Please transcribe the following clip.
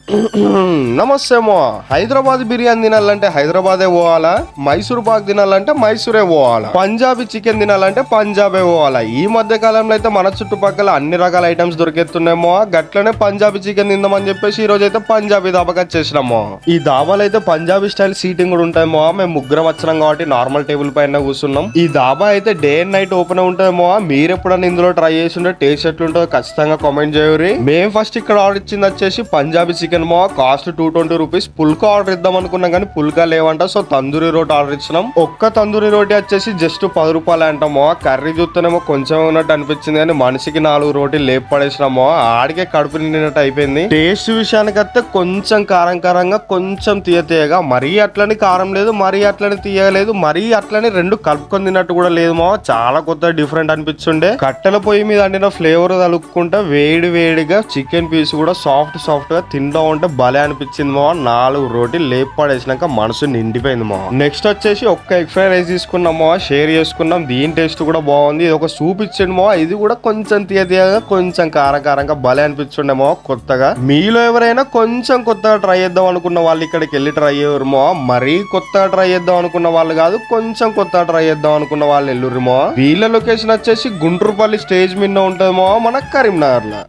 నమస్తే మో. హైదరాబాద్ బిర్యానీ తినాలంటే హైదరాబాదే పోవాలా, మైసూర్ పాక్ తినాలంటే మైసూరే పోవాలా, పంజాబీ చికెన్ తినాలంటే పంజాబే పోవాలా. ఈ మధ్య కాలంలో అయితే మన చుట్టుపక్కల అన్ని రకాల ఐటమ్స్ దొరికేస్తున్నాయేమో. గట్లనే పంజాబీ చికెన్ తిందామని చెప్పేసి ఈ రోజు అయితే పంజాబీ దాబాకి వచ్చేసినామో. ఈ దాబాలు అయితే పంజాబీ స్టైల్ సీటింగ్ కూడా ఉంటాయేమో. మేము ముగ్గురం వచ్చినాం కాబట్టి నార్మల్ టేబుల్ పైన కూర్చున్నాం. ఈ దాబా అయితే డే అండ్ నైట్ ఓపెన్ ఉంటుందేమో. మీరు ఎప్పుడన్నా ఇందులో ట్రై చేసిండే టేస్ట్ ఎట్లుంటుందో ఖచ్చితంగా కామెంట్ చేయరు. మేము ఫస్ట్ ఇక్కడ ఆర్డర్ ఇచ్చింది వచ్చేసి పంజాబీ చికెన్ మో. Cost 220 rupees. పుల్కా ఆర్డర్ ఇద్దాం అనుకున్నాం కానీ పుల్కా లేవంట. సో తందూరి రోటీ ఆర్డర్ ఇచ్చినాం. ఒక్క తందూరి రోటీ వచ్చేసి జస్ట్ 10 రూపాయలు అంటామో. కర్రీ చూస్తేనేమో కొంచెం ఉన్నట్టు అనిపించింది కానీ మనిషికి 4 రోటీలు లేపు పడేసినామో. ఆడికే కడుపు నిండినట్టు అయిపోయింది. టేస్ట్ విషయానికి వస్తే కొంచెం కారం కారంగా, కొంచెం తీయగా, మరీ అట్లని కారం లేదు, మరీ అట్లని తీయలేదు, మరీ అట్లని రెండు కలుపుకొని తిన్నట్టు కూడా లేదు మో. చాలా కొత్త డిఫరెంట్ అనిపించుండే. కట్టెల పొయ్యి మీద అండిన ఫ్లేవర్ తలుపుకుంటే వేడి వేడిగా చికెన్ పీస్ కూడా సాఫ్ట్ గా తింటా ఉంటే భలే అనిపించింది మో. 4 రోటీలు లేపు పడేసినాక మనసు నిండిపోయింది మో. నెక్స్ట్ వచ్చేసి ఒక్క ఎగ్ ఫ్రైడ్ రైస్ తీసుకున్నామో, షేర్ చేసుకున్నాం. దీని టేస్ట్ కూడా బాగుంది. ఇది ఒక సూప్ ఇచ్చిండు మో. ఇది కూడా కొంచెం తీయగా, కొంచెం కారంగా భలే అనిపించుండేమో కొత్తగా. మీలో ఎవరైనా కొంచెం కొత్తగా ట్రై చేద్దాం అనుకున్న వాళ్ళు ఇక్కడికి వెళ్ళి ట్రై చేయరుమో. మరీ కొత్తగా ట్రై చేద్దాం అనుకున్న వాళ్ళు కాదు, కొంచెం కొత్తగా ట్రై చేద్దాం అనుకున్న వాళ్ళు వెళ్ళురుమో. వీళ్ళ లొకేషన్ వచ్చేసి గుంటూరుపల్లి స్టేజ్ మీద ఉంటుందేమో, మన కరీంనగర్ లో.